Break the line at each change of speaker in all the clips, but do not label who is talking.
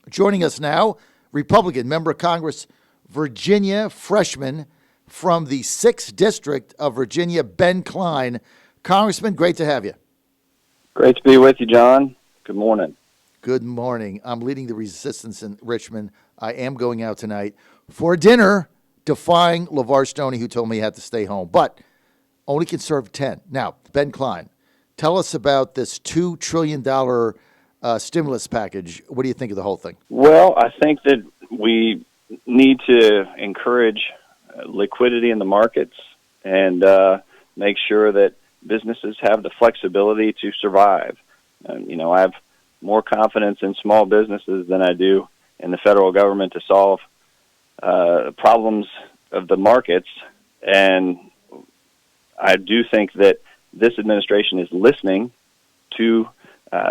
Joining us now, Republican Member of Congress, Virginia freshman from the 6th District of Virginia, Ben Cline. Congressman, great to have you.
Great to be with you, John. Good morning.
Good morning. I'm leading the resistance in Richmond. I am going out tonight for dinner, defying LeVar Stoney, who told me he had to stay home, but only can serve 10. Now, Ben Cline, tell us about this $2 trillion stimulus package. What do you think of the whole thing?
Well, I think that we need to encourage liquidity in the markets and make sure that businesses have the flexibility to survive. I have more confidence in small businesses than I do in the federal government to solve problems of the markets. And I do think that this administration is listening to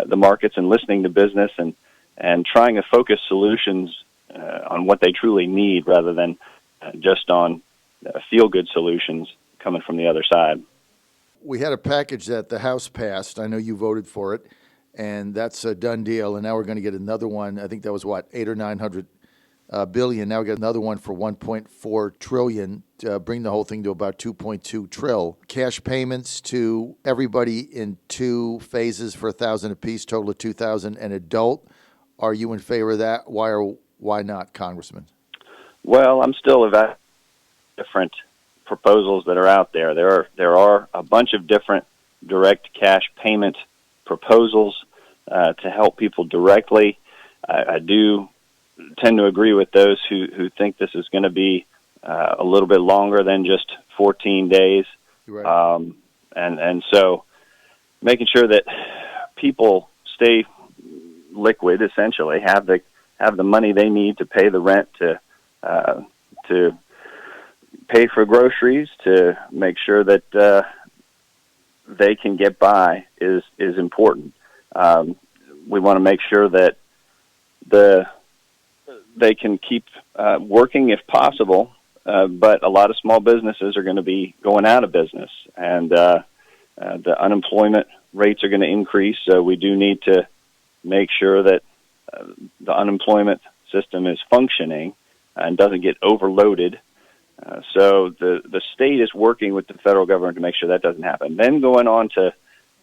the markets and listening to business and trying to focus solutions on what they truly need rather than just on feel-good solutions coming from the other side.
We had a package that the House passed. I know you voted for it, and that's a done deal. And now we're going to get another one. I think that was, $800 or $900 billion. Now we get another one for $1.4 trillion to bring the whole thing to about $2.2 trillion. Cash payments to everybody in 2 phases for $1,000 apiece, total of $2,000 an adult. Are you in favor of that? Why or why not, Congressman?
Well, I'm still evaluating different proposals that are out there. There are a bunch of different direct cash payment proposals to help people directly. I do tend to agree with those who think this is going to be a little bit longer than just 14 days.
Right.
And so making sure that people stay liquid, essentially, have the money they need to pay the rent, to pay for groceries, to make sure that they can get by is important. We want to make sure that they can keep working if possible, but a lot of small businesses are going to be going out of business, and the unemployment rates are going to increase, so we do need to make sure that the unemployment system is functioning and doesn't get overloaded. So the state is working with the federal government to make sure that doesn't happen. Then going on to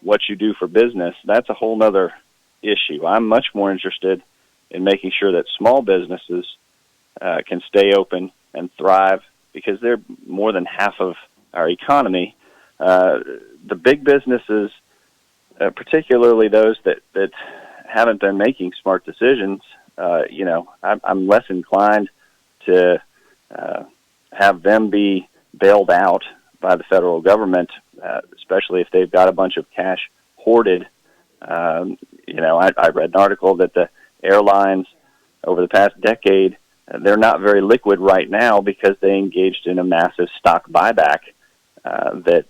what you do for business, that's a whole other issue. I'm much more interested in making sure that small businesses can stay open and thrive, because they're more than half of our economy. The big businesses, particularly those that haven't been making smart decisions, I'm less inclined to have them be bailed out by the federal government, especially if they've got a bunch of cash hoarded. I read an article that the airlines over the past decade, they're not very liquid right now because they engaged in a massive stock buyback that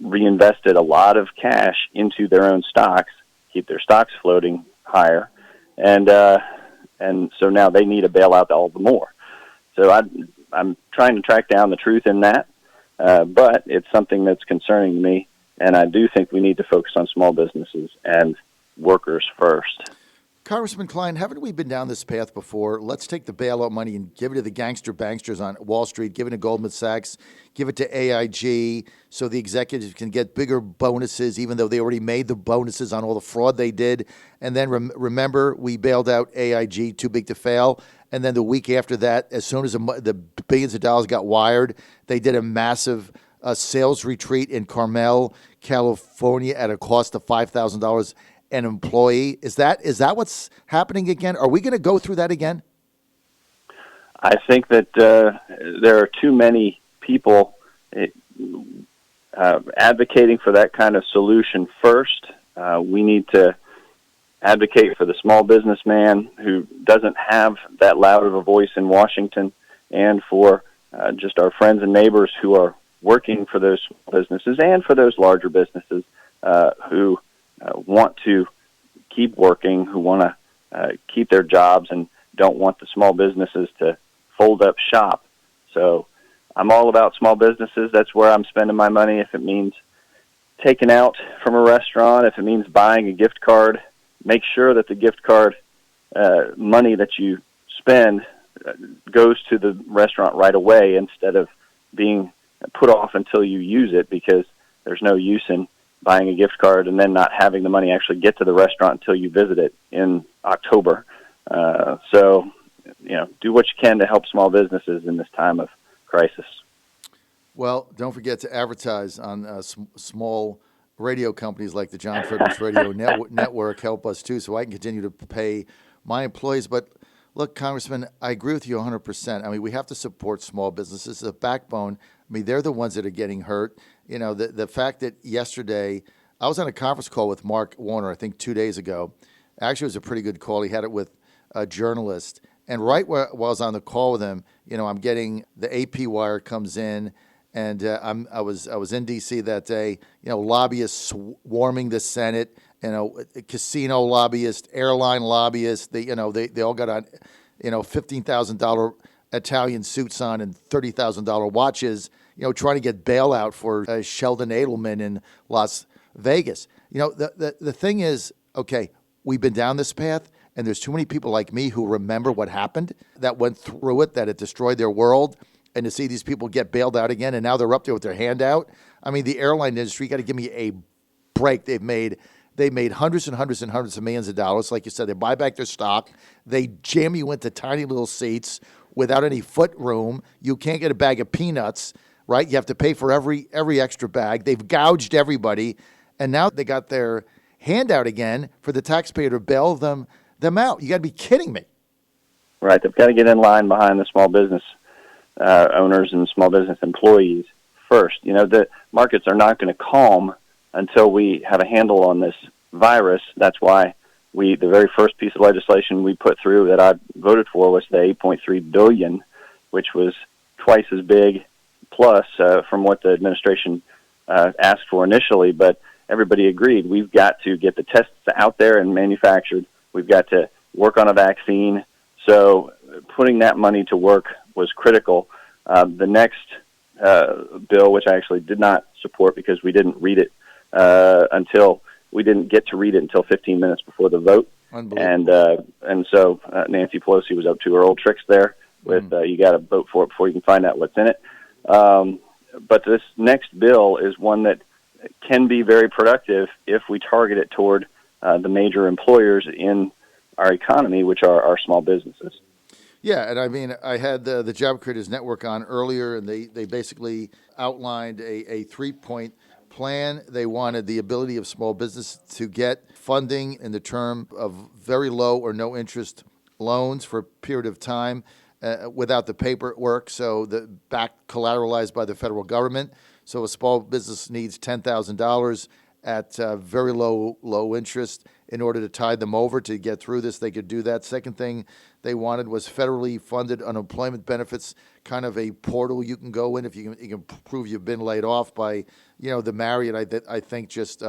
reinvested a lot of cash into their own stocks, keep their stocks floating higher, and so now they need a bailout all the more. So I'm trying to track down the truth in that, but it's something that's concerning to me, and I do think we need to focus on small businesses and workers first.
Congressman Cline, haven't we been down this path before? Let's take the bailout money and give it to the gangster banksters on Wall Street, give it to Goldman Sachs, give it to AIG, so the executives can get bigger bonuses, even though they already made the bonuses on all the fraud they did. And then remember, we bailed out AIG, too big to fail. And then the week after that, as soon as the billions of dollars got wired, they did a massive sales retreat in Carmel, California, at a cost of $5,000 an employee. Is that what's happening again? Are we going to go through that again?
I think that there are too many people advocating for that kind of solution first. We need to advocate for the small businessman who doesn't have that loud of a voice in Washington, and for just our friends and neighbors who are working for those small businesses and for those larger businesses who want to keep working, who want to keep their jobs and don't want the small businesses to fold up shop. So I'm all about small businesses. That's where I'm spending my money. If it means taking out from a restaurant, if it means buying a gift card, make sure that the gift card money that you spend goes to the restaurant right away instead of being put off until you use it, because there's no use in buying a gift card and then not having the money actually get to the restaurant until you visit it in October. So, do what you can to help small businesses in this time of crisis.
Well, don't forget to advertise on small radio companies like the John Fredericks Radio Network. Help us too, so I can continue to pay my employees. But look, Congressman, I agree with you 100%. I mean, we have to support small businesses. The backbone. I mean, they're the ones that are getting hurt. The fact that yesterday I was on a conference call with Mark Warner, I think 2 days ago. Actually, it was a pretty good call. He had it with a journalist. And right while I was on the call with him, I'm getting the AP wire comes in, and I was in D.C. that day. Lobbyists swarming the Senate. Casino lobbyists, airline lobbyists. They all got on, $15,000 Italian suits on and $30,000 watches. Trying to get bailout for Sheldon Adelman in Las Vegas. The thing is, okay, we've been down this path. And there's too many people like me who remember what happened, that went through it, that it destroyed their world. And to see these people get bailed out again, and now they're up there with their hand out. I mean, the airline industry, you got to give me a break. They made hundreds and hundreds and hundreds of millions of dollars. Like you said, they buy back their stock. They jam you into tiny little seats without any foot room. You can't get a bag of peanuts, right? You have to pay for every extra bag. They've gouged everybody. And now they got their hand out again for the taxpayer to bail them out. You got to be kidding me.
Right. They've got to get in line behind the small business owners and small business employees first. The markets are not going to calm until we have a handle on this virus. That's why the very first piece of legislation we put through that I voted for was the $8.3 billion, which was twice as big plus from what the administration asked for initially. But everybody agreed we've got to get the tests out there and manufactured. We've got to work on a vaccine. So putting that money to work was critical. The next bill, which I actually did not support because we didn't read it we didn't get to read it until 15 minutes before the vote. And so Nancy Pelosi was up to her old tricks there with you got to vote for it before you can find out what's in it. But this next bill is one that can be very productive if we target it toward the major employers in our economy, which are our small businesses.
Yeah, and I mean, I had the Job Creators Network on earlier, and they basically outlined a 3-point plan. They wanted the ability of small business to get funding in the term of very low or no interest loans for a period of time without the paperwork, so back collateralized by the federal government. So a small business needs $10,000 at very low interest in order to tide them over to get through this. They could do that. Second thing they wanted was federally funded unemployment benefits, kind of a portal you can go in if you can prove you've been laid off by, the Marriott, I think just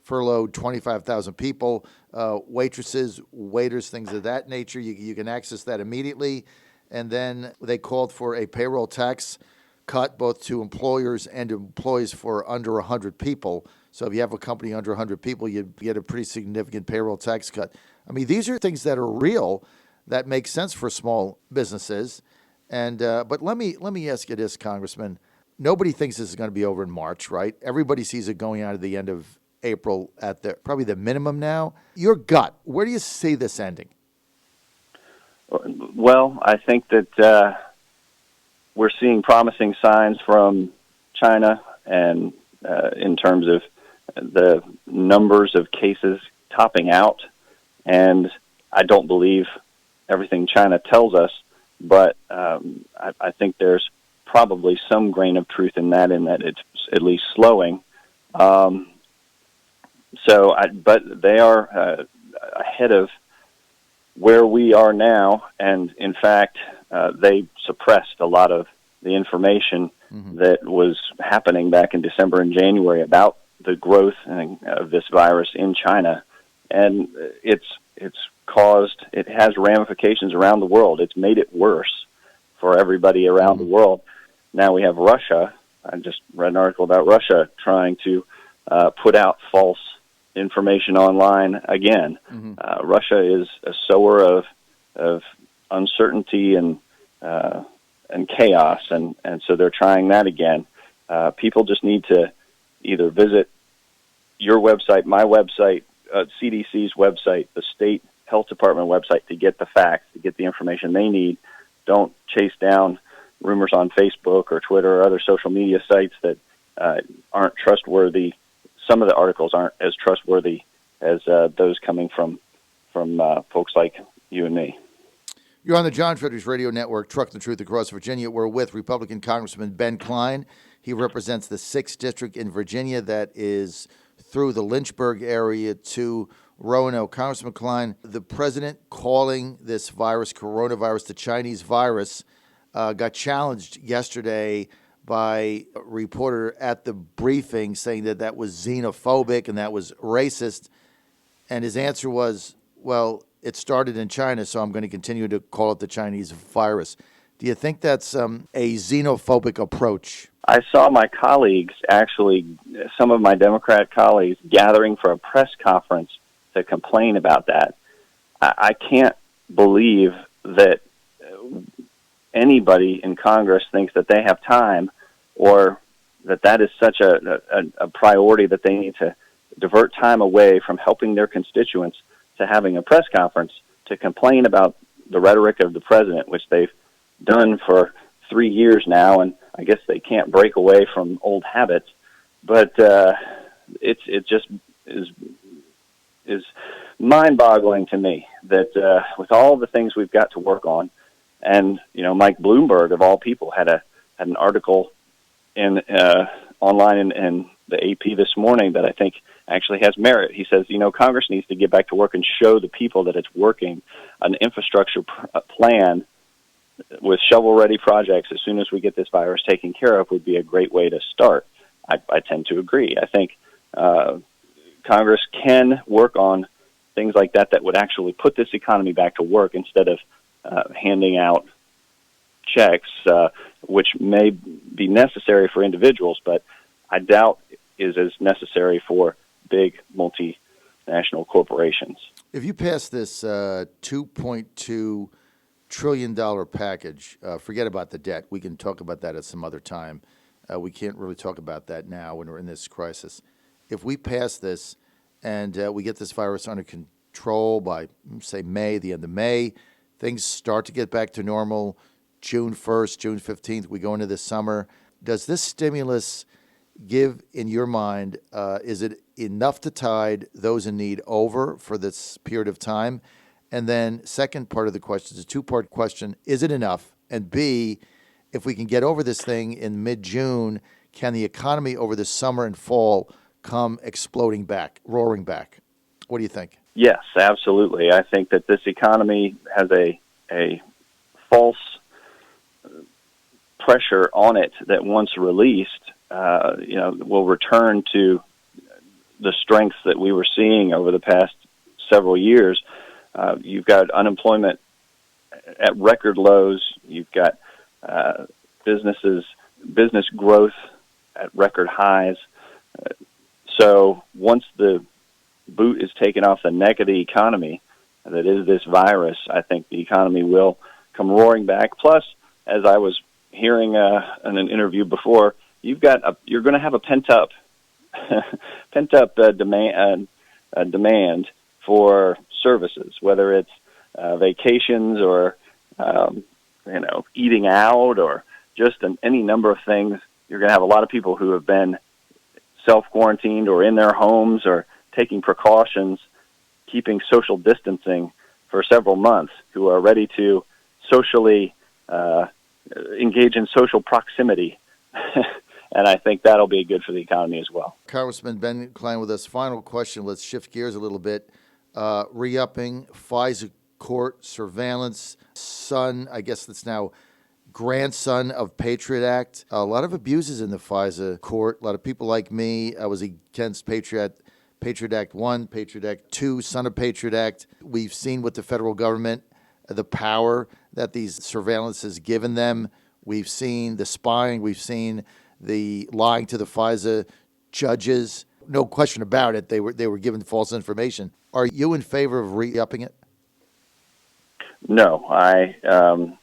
furloughed 25,000 people, waitresses, waiters, things of that nature. You can access that immediately. And then they called for a payroll tax cut both to employers and employees for under 100 people. So if you have a company under 100 people, you get a pretty significant payroll tax cut. I mean, these are things that are real, that make sense for small businesses. And but let me ask you this, Congressman. Nobody thinks this is going to be over in March, right? Everybody sees it going out at the end of April at probably the minimum now. Your gut, where do you see this ending?
Well, I think that we're seeing promising signs from China, and in terms of the numbers of cases topping out. And I don't believe everything China tells us, but I think there's probably some grain of truth in that it's at least slowing. But they are ahead of where we are now, and in fact, they suppressed a lot of the information that was happening back in December and January about the growth of this virus in China, and it has ramifications around the world. It's made it worse for everybody around the world. Now we have Russia. I just read an article about Russia trying to put out false information online again. Russia is a sower of uncertainty and chaos, and so they're trying that again. People just need to either visit your website, my website, CDC's website, the state health department website to get the facts, to get the information they need. Don't chase down rumors on Facebook or Twitter or other social media sites that aren't trustworthy. Some of the articles aren't as trustworthy as those coming from folks like you and me.
You're on the John Fredericks Radio Network, Trucking the Truth Across Virginia. We're with Republican Congressman Ben Cline. He represents the 6th District in Virginia that is through the Lynchburg area to Roanoke. Congressman Cline, the president calling this virus, coronavirus, the Chinese virus, got challenged yesterday by a reporter at the briefing saying that that was xenophobic and that was racist. And his answer was, well, it started in China, so I'm going to continue to call it the Chinese virus. Do you think that's a xenophobic approach?
I saw my colleagues, actually, some of my Democrat colleagues, gathering for a press conference to complain about that. I can't believe that anybody in Congress thinks that they have time or that is such a priority that they need to divert time away from helping their constituents to having a press conference to complain about the rhetoric of the president, which they've done for 3 years now, and I guess they can't break away from old habits. But it just is mind-boggling to me that with all the things we've got to work on, and Mike Bloomberg of all people had an article in online in the AP this morning that I think actually has merit. He says, Congress needs to get back to work and show the people that it's working. An infrastructure plan with shovel-ready projects as soon as we get this virus taken care of would be a great way to start. I tend to agree. I think Congress can work on things like that would actually put this economy back to work instead of handing out checks, which may be necessary for individuals, but I doubt is as necessary for big multinational corporations.
If you pass this $2.2 trillion package, forget about the debt. We can talk about that at some other time. We can't really talk about that now when we're in this crisis. If we pass this and we get this virus under control by, say, May, the end of May, things start to get back to normal, June 1st, June 15th, we go into the summer. Does this stimulus give, in your mind, is it enough to tide those in need over for this period of time? And then second part of the question is a two-part question. Is it enough? And B, if we can get over this thing in mid-June, can the economy over the summer and fall come exploding back, roaring back? What do you think?
Yes, absolutely. I think that this economy has a false pressure on it that once released, will return to the strengths that we were seeing over the past several years. You've got unemployment at record lows. You've got business growth at record highs. So once the boot is taken off the neck of the economy, that is this virus, I think the economy will come roaring back. Plus, as I was hearing in an interview before, you're going to have a pent up demand for services, whether it's vacations or eating out or just any number of things. You're going to have a lot of people who have been self-quarantined or in their homes or taking precautions, keeping social distancing for several months, who are ready to socially engage in social proximity. And I think that'll be good for the economy as well.
Congressman Ben Cline with us. Final question. Let's shift gears a little bit. Re-upping, FISA court surveillance, son, I guess that's now grandson of Patriot Act. A lot of abuses in the FISA court. A lot of people like me. I was against Patriot Act 1, Patriot Act 2, son of Patriot Act. We've seen what the federal government, the power that these surveillance has given them. We've seen the spying. We've seen the lying to the FISA judges. no question about it. They were given false information. Are you in favor of re-upping it?
No, I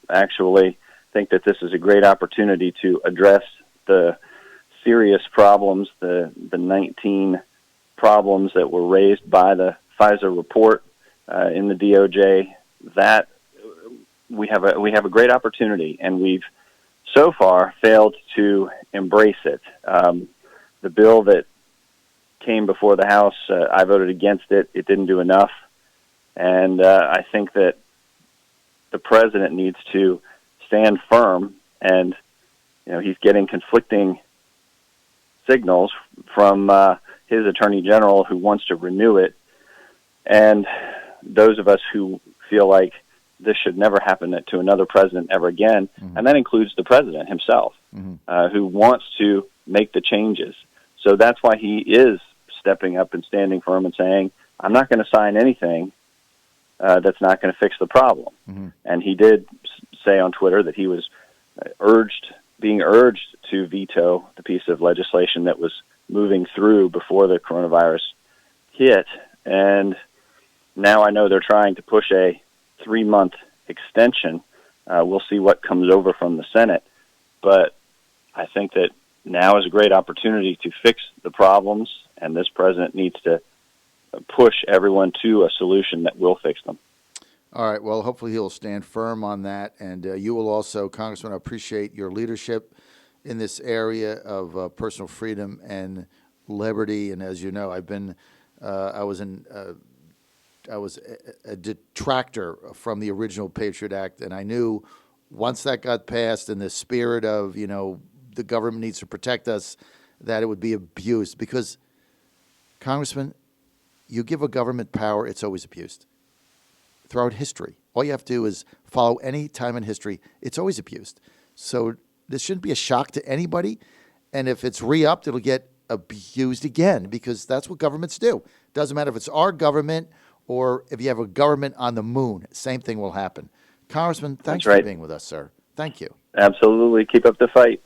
actually think that this is a great opportunity to address the serious problems, the 19 problems that were raised by the FISA report in the DOJ. That we have a great opportunity, and we've so far failed to embrace it. The bill that came before the House, I voted against it. It didn't do enough, and I think that the president needs to stand firm, and he's getting conflicting signals from his attorney general, who wants to renew it, and those of us who feel like this should never happen to another president ever again, and that includes the president himself, who wants to make the changes. So that's why he is stepping up and standing firm and saying, I'm not going to sign anything that's not going to fix the problem. And he did say on Twitter that he was being urged to veto the piece of legislation that was moving through before the coronavirus hit. And now I know they're trying to push a 3-month extension. We'll see what comes over from the Senate. But I think that now is a great opportunity to fix the problems, and this president needs to push everyone to a solution that will fix them.
All right. Well, hopefully he'll stand firm on that. And you will also, Congressman, I appreciate your leadership in this area of personal freedom and liberty. And as you know, I was a detractor from the original Patriot Act, and I knew once that got passed in the spirit of, the government needs to protect us, that it would be abused. Because, Congressman, you give a government power, it's always abused. Throughout history, all you have to do is follow any time in history, it's always abused. So this shouldn't be a shock to anybody. And if it's re-upped, it'll get abused again, because that's what governments do. Doesn't matter if it's our government or if you have a government on the moon, same thing will happen. Congressman, thanks for being with us, sir. Thank you.
Absolutely. Keep up the fight.